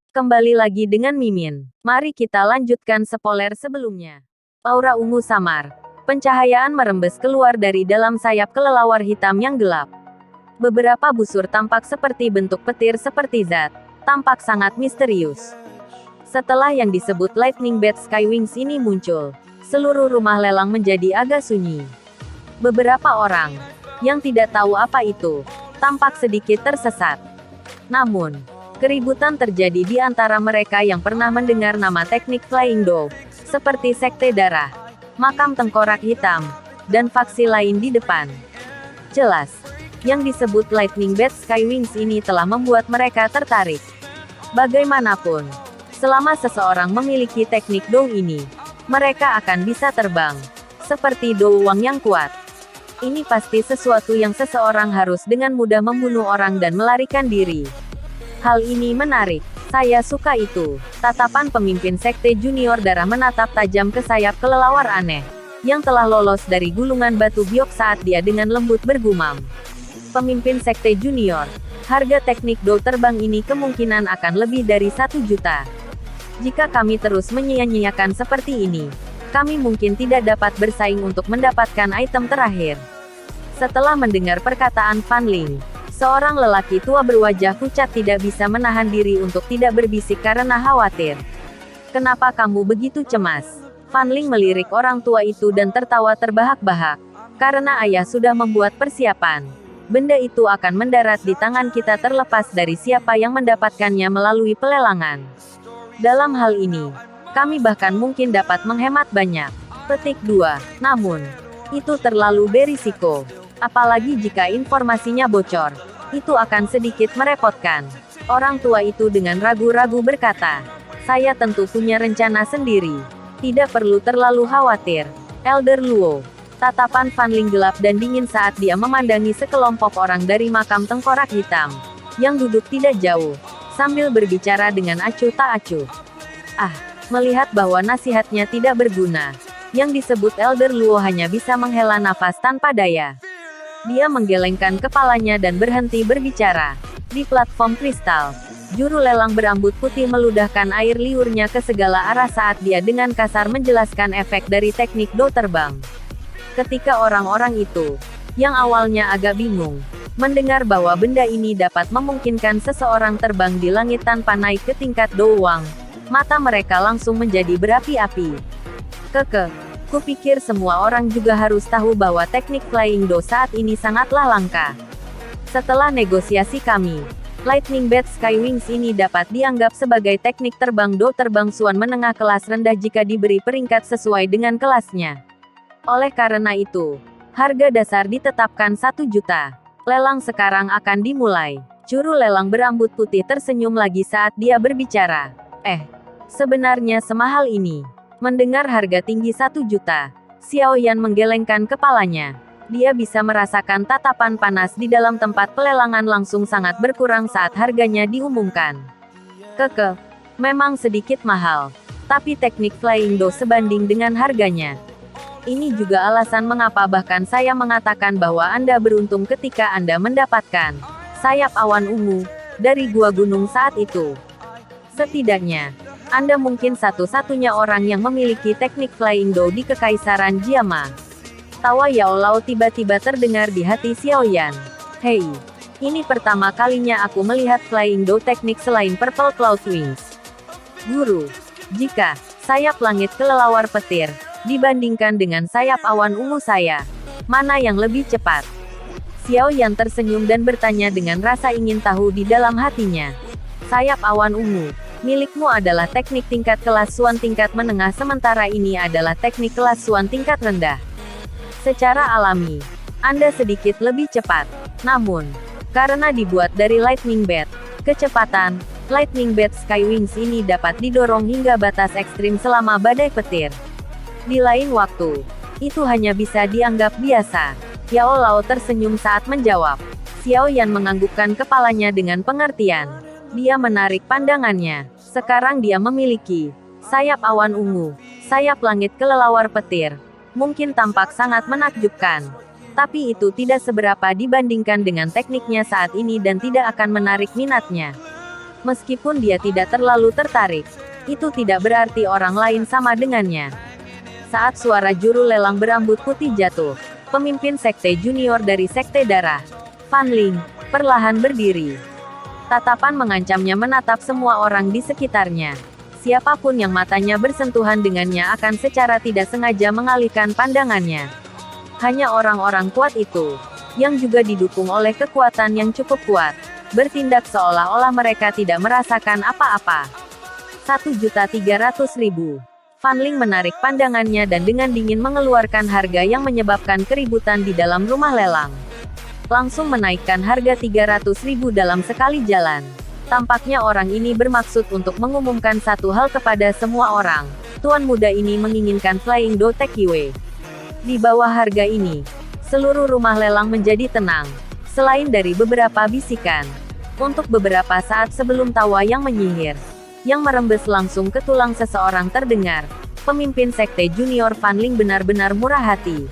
Kembali lagi dengan Mimin. Mari kita lanjutkan spoiler sebelumnya. Aura ungu samar. Pencahayaan merembes keluar dari dalam sayap kelelawar hitam yang gelap. Beberapa busur tampak seperti bentuk petir seperti zat. Tampak sangat misterius. Setelah yang disebut Lightning Bat Skywings ini muncul, seluruh rumah lelang menjadi agak sunyi. Beberapa orang yang tidak tahu apa itu, tampak sedikit tersesat. Namun, keributan terjadi di antara mereka yang pernah mendengar nama teknik Flying Dove, seperti Sekte Darah, Makam Tengkorak Hitam, dan faksi lain di depan. Jelas, yang disebut Lightning Bat Skywings ini telah membuat mereka tertarik. Bagaimanapun, selama seseorang memiliki teknik Dove ini, mereka akan bisa terbang, seperti Douwang yang kuat. Ini pasti sesuatu yang seseorang harus dengan mudah membunuh orang dan melarikan diri. Hal ini menarik. Saya suka itu. Tatapan pemimpin Sekte Junior Darah menatap tajam ke sayap kelelawar aneh, yang telah lolos dari gulungan batu biok saat dia dengan lembut bergumam. Pemimpin Sekte Junior, harga teknik Dove terbang ini kemungkinan akan lebih dari 1 juta. Jika kami terus menyia-nyiakan seperti ini, kami mungkin tidak dapat bersaing untuk mendapatkan item terakhir. Setelah mendengar perkataan Fan Ling, seorang lelaki tua berwajah pucat tidak bisa menahan diri untuk tidak berbisik karena khawatir. Kenapa kamu begitu cemas? Fan Ling melirik orang tua itu dan tertawa terbahak-bahak. Karena ayah sudah membuat persiapan. Benda itu akan mendarat di tangan kita terlepas dari siapa yang mendapatkannya melalui pelelangan. Dalam hal ini, kami bahkan mungkin dapat menghemat banyak. Petik 2. Namun, itu terlalu berisiko. Apalagi jika informasinya bocor. Itu akan sedikit merepotkan. Orang tua itu dengan ragu-ragu berkata, saya tentu punya rencana sendiri. Tidak perlu terlalu khawatir. Elder Luo. Tatapan Fan Ling gelap dan dingin saat dia memandangi sekelompok orang dari makam tengkorak hitam, yang duduk tidak jauh, sambil berbicara dengan acuh tak acuh. Melihat bahwa nasihatnya tidak berguna, yang disebut Elder Luo hanya bisa menghela nafas tanpa daya. Dia menggelengkan kepalanya dan berhenti berbicara. Di platform kristal, juru lelang berambut putih meludahkan air liurnya ke segala arah saat dia dengan kasar menjelaskan efek dari teknik Dove terbang. Ketika orang-orang itu, yang awalnya agak bingung, mendengar bahwa benda ini dapat memungkinkan seseorang terbang di langit tanpa naik ke tingkat Douwang, mata mereka langsung menjadi berapi-api. Kupikir semua orang juga harus tahu bahwa teknik Flying Dove saat ini sangatlah langka. Setelah negosiasi kami, Lightning Bat Skywings ini dapat dianggap sebagai teknik terbang Dove terbang Suan menengah kelas rendah jika diberi peringkat sesuai dengan kelasnya. Oleh karena itu, harga dasar ditetapkan 1 juta. Lelang sekarang akan dimulai. Juru lelang berambut putih tersenyum lagi saat dia berbicara. Sebenarnya semahal ini. Mendengar harga tinggi 1 juta, Xiao Yan menggelengkan kepalanya. Dia bisa merasakan tatapan panas di dalam tempat pelelangan langsung sangat berkurang saat harganya diumumkan. Memang sedikit mahal. Tapi teknik Flying Dove sebanding dengan harganya. Ini juga alasan mengapa bahkan saya mengatakan bahwa Anda beruntung ketika Anda mendapatkan sayap awan ungu dari gua gunung saat itu. Setidaknya, Anda mungkin satu-satunya orang yang memiliki teknik Flying Dove di Kekaisaran Jiama. Tawa Yao Lao tiba-tiba terdengar di hati Xiao Yan. Hei, ini pertama kalinya aku melihat Flying Dove teknik selain Purple Cloud Wings. Guru, jika sayap langit kelelawar petir dibandingkan dengan sayap awan ungu saya, mana yang lebih cepat? Xiao Yan tersenyum dan bertanya dengan rasa ingin tahu di dalam hatinya. Sayap awan ungu milikmu adalah teknik tingkat kelas Suan tingkat menengah sementara ini adalah teknik kelas Suan tingkat rendah. Secara alami, Anda sedikit lebih cepat. Namun, karena dibuat dari Lightning Bat, kecepatan Lightning Bat Skywings ini dapat didorong hingga batas ekstrim selama badai petir. Di lain waktu, itu hanya bisa dianggap biasa. Yao Lao tersenyum saat menjawab. Xiao Yan menganggukkan kepalanya dengan pengertian. Dia menarik pandangannya. Sekarang dia memiliki sayap awan ungu, sayap langit kelelawar petir. Mungkin tampak sangat menakjubkan. Tapi itu tidak seberapa dibandingkan dengan tekniknya saat ini dan tidak akan menarik minatnya. Meskipun dia tidak terlalu tertarik, itu tidak berarti orang lain sama dengannya. Saat suara juru lelang berambut putih jatuh, pemimpin sekte junior dari sekte darah, Fan Ling, perlahan berdiri. Tatapan mengancamnya menatap semua orang di sekitarnya. Siapapun yang matanya bersentuhan dengannya akan secara tidak sengaja mengalihkan pandangannya. Hanya orang-orang kuat itu, yang juga didukung oleh kekuatan yang cukup kuat, bertindak seolah-olah mereka tidak merasakan apa-apa. 1.300.000. Fan Ling menarik pandangannya dan dengan dingin mengeluarkan harga yang menyebabkan keributan di dalam rumah lelang. Langsung menaikkan harga 300.000 dalam sekali jalan. Tampaknya orang ini bermaksud untuk mengumumkan satu hal kepada semua orang. Tuan muda ini menginginkan Flying Do Takeaway. Di bawah harga ini, seluruh rumah lelang menjadi tenang. Selain dari beberapa bisikan. Untuk beberapa saat sebelum tawa yang menyihir, yang merembes langsung ke tulang seseorang terdengar, pemimpin sekte junior Fan Ling benar-benar murah hati.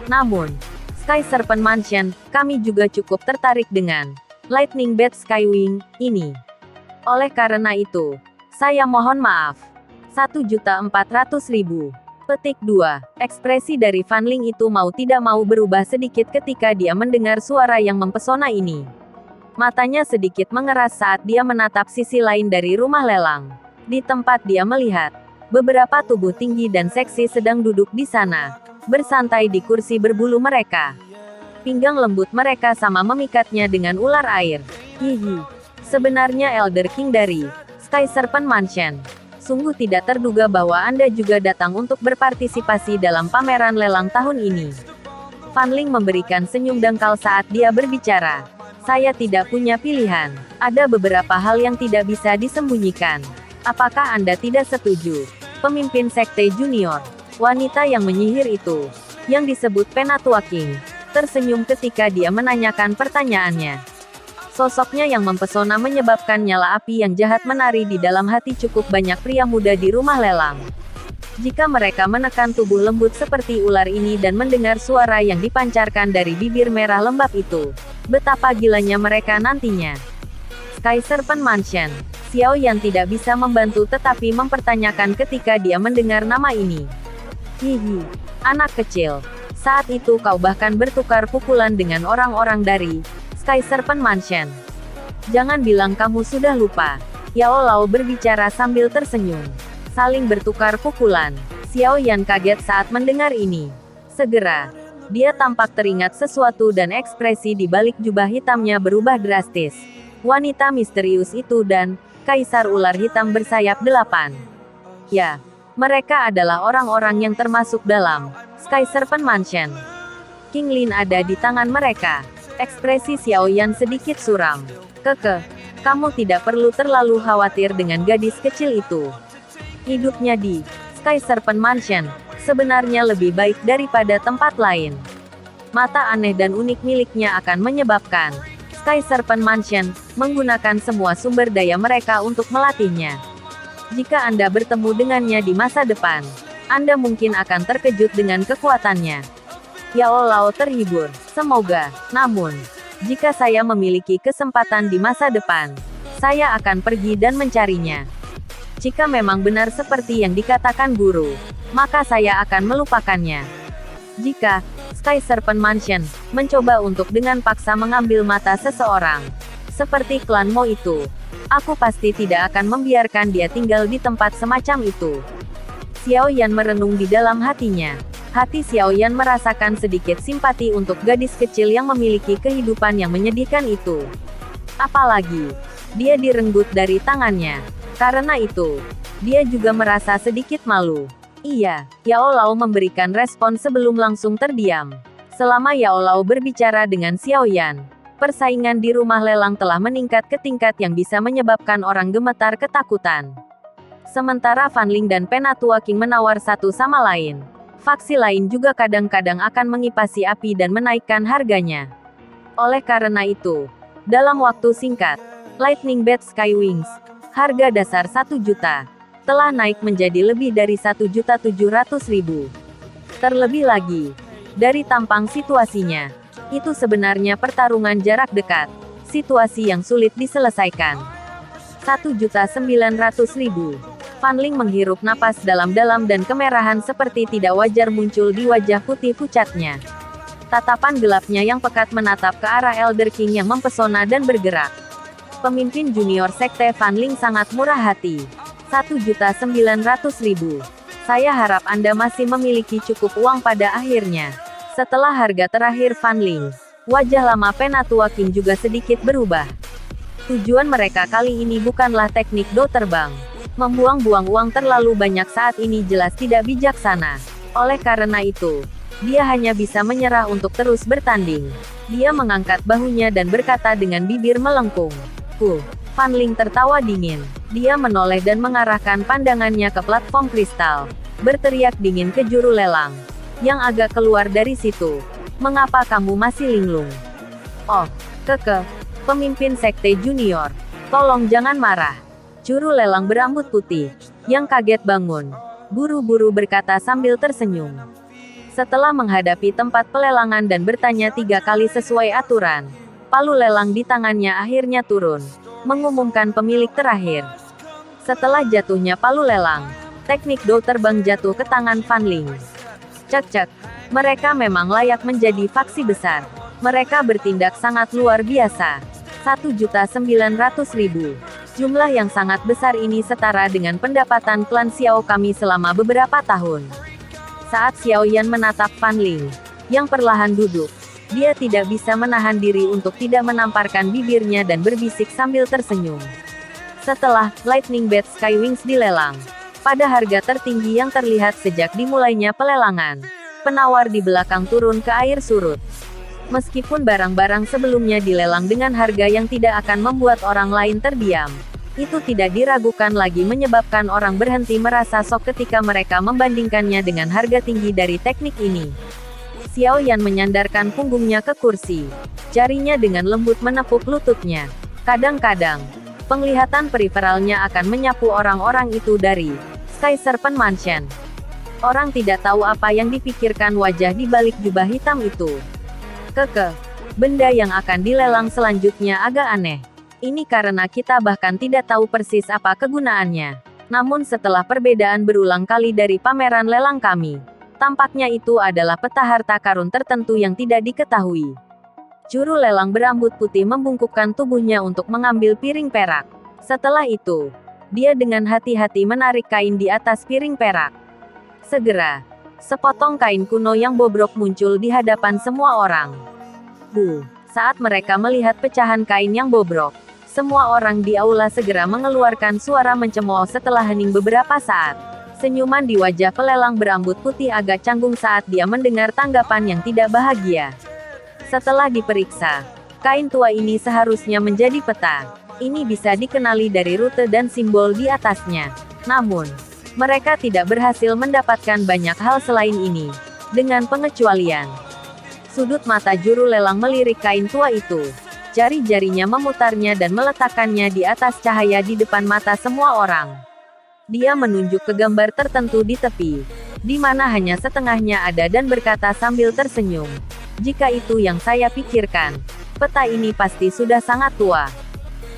Namun, Sky Serpent Mansion, kami juga cukup tertarik dengan Lightning Bat Skywing ini. Oleh karena itu, saya mohon maaf. 1.400.000. Petik 2. Ekspresi dari Fan Ling itu mau tidak mau berubah sedikit ketika dia mendengar suara yang mempesona ini. Matanya sedikit mengeras saat dia menatap sisi lain dari rumah lelang. Di tempat dia melihat, beberapa tubuh tinggi dan seksi sedang duduk di sana, bersantai di kursi berbulu mereka. Pinggang lembut mereka sama memikatnya dengan ular air. Hihi. Sebenarnya Elder King dari Sky Serpent Mansion. Sungguh tidak terduga bahwa Anda juga datang untuk berpartisipasi dalam pameran lelang tahun ini. Fan Ling memberikan senyum dangkal saat dia berbicara. Saya tidak punya pilihan. Ada beberapa hal yang tidak bisa disembunyikan. Apakah Anda tidak setuju? Pemimpin sekte junior, wanita yang menyihir itu, yang disebut Penatua King, tersenyum ketika dia menanyakan pertanyaannya. Sosoknya yang mempesona menyebabkan nyala api yang jahat menari di dalam hati cukup banyak pria muda di rumah lelang. Jika mereka menekan tubuh lembut seperti ular ini dan mendengar suara yang dipancarkan dari bibir merah lembab itu, betapa gilanya mereka nantinya. Sky Serpent Mansion. Xiao Yan tidak bisa membantu tetapi mempertanyakan ketika dia mendengar nama ini. Hihi, anak kecil. Saat itu kau bahkan bertukar pukulan dengan orang-orang dari Sky Serpent Mansion. Jangan bilang kamu sudah lupa. Yao Lao berbicara sambil tersenyum. Saling bertukar pukulan. Xiao Yan kaget saat mendengar ini. Segera, dia tampak teringat sesuatu dan ekspresi di balik jubah hitamnya berubah drastis. Wanita misterius itu dan Kaisar Ular Hitam bersayap 8. Ya, mereka adalah orang-orang yang termasuk dalam Sky Serpent Mansion. King Lin ada di tangan mereka. Ekspresi Xiao Yan sedikit suram. Kamu tidak perlu terlalu khawatir dengan gadis kecil itu. Hidupnya di Sky Serpent Mansion sebenarnya lebih baik daripada tempat lain. Mata aneh dan unik miliknya akan menyebabkan Sky Serpent Mansion menggunakan semua sumber daya mereka untuk melatihnya. Jika Anda bertemu dengannya di masa depan, Anda mungkin akan terkejut dengan kekuatannya. Yao Lao terhibur. Semoga. Namun, jika saya memiliki kesempatan di masa depan, saya akan pergi dan mencarinya. Jika memang benar seperti yang dikatakan guru, maka saya akan melupakannya. Jika Sky Serpent Mansion mencoba untuk dengan paksa mengambil mata seseorang, seperti klan Mo itu, aku pasti tidak akan membiarkan dia tinggal di tempat semacam itu. Xiao Yan merenung di dalam hatinya. Hati Xiao Yan merasakan sedikit simpati untuk gadis kecil yang memiliki kehidupan yang menyedihkan itu. Apalagi, dia direnggut dari tangannya. Karena itu, dia juga merasa sedikit malu. Iya, Yao Lao memberikan respon sebelum langsung terdiam. Selama Yao Lao berbicara dengan Xiao Yan, persaingan di rumah lelang telah meningkat ke tingkat yang bisa menyebabkan orang gemetar ketakutan. Sementara Fan Ling dan Penatua King menawar satu sama lain, faksi lain juga kadang-kadang akan mengipasi api dan menaikkan harganya. Oleh karena itu, dalam waktu singkat, Lightning Bat Skywings, harga dasar 1 juta, telah naik menjadi lebih dari 1.700.000. Terlebih lagi, dari tampang situasinya, itu sebenarnya pertarungan jarak dekat, situasi yang sulit diselesaikan. 1.900.000. Fan Ling menghirup napas dalam-dalam dan kemerahan seperti tidak wajar muncul di wajah putih pucatnya. Tatapan gelapnya yang pekat menatap ke arah Elder King yang mempesona dan bergerak. Pemimpin junior sekte Fan Ling sangat murah hati. 1.900.000. Saya harap Anda masih memiliki cukup uang pada akhirnya. Setelah harga terakhir Fan Ling, wajah lama Penatua King juga sedikit berubah. Tujuan mereka kali ini bukanlah teknik do terbang. Membuang-buang uang terlalu banyak saat ini jelas tidak bijaksana. Oleh karena itu, dia hanya bisa menyerah untuk terus bertanding. Dia mengangkat bahunya dan berkata dengan bibir melengkung. Fan Ling tertawa dingin. Dia menoleh dan mengarahkan pandangannya ke platform kristal. Berteriak dingin ke juru lelang, yang agak keluar dari situ. Mengapa kamu masih linglung? Oh, pemimpin sekte junior. Tolong jangan marah. Juru lelang berambut putih, yang kaget bangun, buru-buru berkata sambil tersenyum. Setelah menghadapi tempat pelelangan dan bertanya 3 kali sesuai aturan, palu lelang di tangannya akhirnya turun, mengumumkan pemilik terakhir. Setelah jatuhnya palu lelang, teknik do terbang jatuh ke tangan Fan Ling. Cek, mereka memang layak menjadi faksi besar. Mereka bertindak sangat luar biasa. 1.900.000. Jumlah yang sangat besar ini setara dengan pendapatan klan Xiao kami selama beberapa tahun. Saat Xiao Yan menatap Fan Ling, yang perlahan duduk, dia tidak bisa menahan diri untuk tidak menamparkan bibirnya dan berbisik sambil tersenyum. Setelah Lightning Bat Skywings dilelang, pada harga tertinggi yang terlihat sejak dimulainya pelelangan, penawar di belakang turun ke air surut. Meskipun barang-barang sebelumnya dilelang dengan harga yang tidak akan membuat orang lain terdiam, itu tidak diragukan lagi menyebabkan orang berhenti merasa sok ketika mereka membandingkannya dengan harga tinggi dari teknik ini. Xiao Yan menyandarkan punggungnya ke kursi. Jarinya dengan lembut menepuk lututnya. Kadang-kadang, penglihatan periferalnya akan menyapu orang-orang itu dari Sky Serpent Mansion. Orang tidak tahu apa yang dipikirkan wajah di balik jubah hitam itu. Benda yang akan dilelang selanjutnya agak aneh. Ini karena kita bahkan tidak tahu persis apa kegunaannya. Namun setelah perbedaan berulang kali dari pameran lelang kami, tampaknya itu adalah peta harta karun tertentu yang tidak diketahui. Juru lelang berambut putih membungkukkan tubuhnya untuk mengambil piring perak. Setelah itu, dia dengan hati-hati menarik kain di atas piring perak. Segera, sepotong kain kuno yang bobrok muncul di hadapan semua orang. Saat mereka melihat pecahan kain yang bobrok, semua orang di aula segera mengeluarkan suara mencemooh setelah hening beberapa saat. Senyuman di wajah pelelang berambut putih agak canggung saat dia mendengar tanggapan yang tidak bahagia. Setelah diperiksa, kain tua ini seharusnya menjadi peta. Ini bisa dikenali dari rute dan simbol di atasnya. Namun, mereka tidak berhasil mendapatkan banyak hal selain ini. Dengan pengecualian, sudut mata juru lelang melirik kain tua itu. Jari-jarinya memutarnya dan meletakkannya di atas cahaya di depan mata semua orang. Dia menunjuk ke gambar tertentu di tepi, di mana hanya setengahnya ada dan berkata sambil tersenyum. Jika itu yang saya pikirkan, peta ini pasti sudah sangat tua.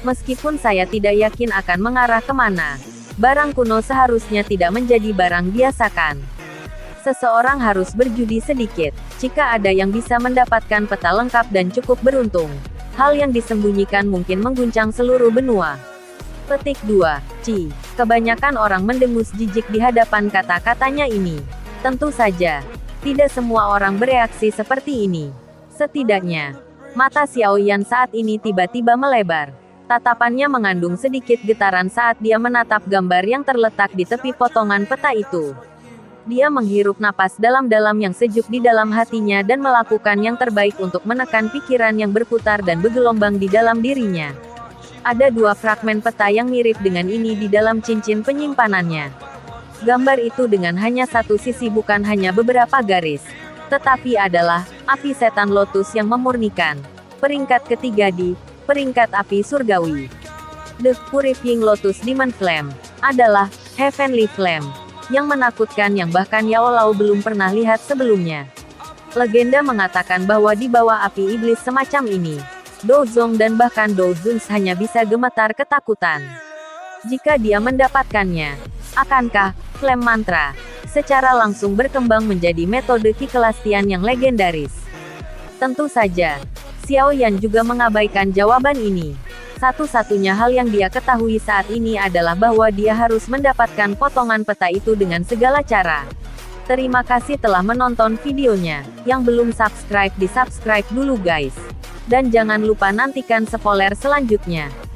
Meskipun saya tidak yakin akan mengarah kemana, barang kuno seharusnya tidak menjadi barang biasa kan. Seseorang harus berjudi sedikit, jika ada yang bisa mendapatkan peta lengkap dan cukup beruntung. Hal yang disembunyikan mungkin mengguncang seluruh benua. Petik 2. Kebanyakan orang mendengus jijik di hadapan kata-katanya ini. Tentu saja, tidak semua orang bereaksi seperti ini. Setidaknya, mata Xiao Yan saat ini tiba-tiba melebar. Tatapannya mengandung sedikit getaran saat dia menatap gambar yang terletak di tepi potongan peta itu. Dia menghirup napas dalam-dalam yang sejuk di dalam hatinya dan melakukan yang terbaik untuk menekan pikiran yang berputar dan bergelombang di dalam dirinya. Ada 2 fragmen peta yang mirip dengan ini di dalam cincin penyimpanannya. Gambar itu dengan hanya satu sisi bukan hanya beberapa garis, tetapi adalah api setan lotus yang memurnikan. Peringkat ketiga di peringkat api surgawi. The Purifying Lotus Demon Flame adalah Heavenly Flame yang menakutkan yang bahkan Yao Lao belum pernah lihat sebelumnya. Legenda mengatakan bahwa di bawah api iblis semacam ini, Dozong dan bahkan Dozuns hanya bisa gemetar ketakutan. Jika dia mendapatkannya, akankah Flame Mantra secara langsung berkembang menjadi metode Ki Kelestian yang legendaris? Tentu saja, Xiao Yan juga mengabaikan jawaban ini. Satu-satunya hal yang dia ketahui saat ini adalah bahwa dia harus mendapatkan potongan peta itu dengan segala cara. Terima kasih telah menonton videonya. Yang belum subscribe di subscribe dulu guys. Dan jangan lupa nantikan spoiler selanjutnya.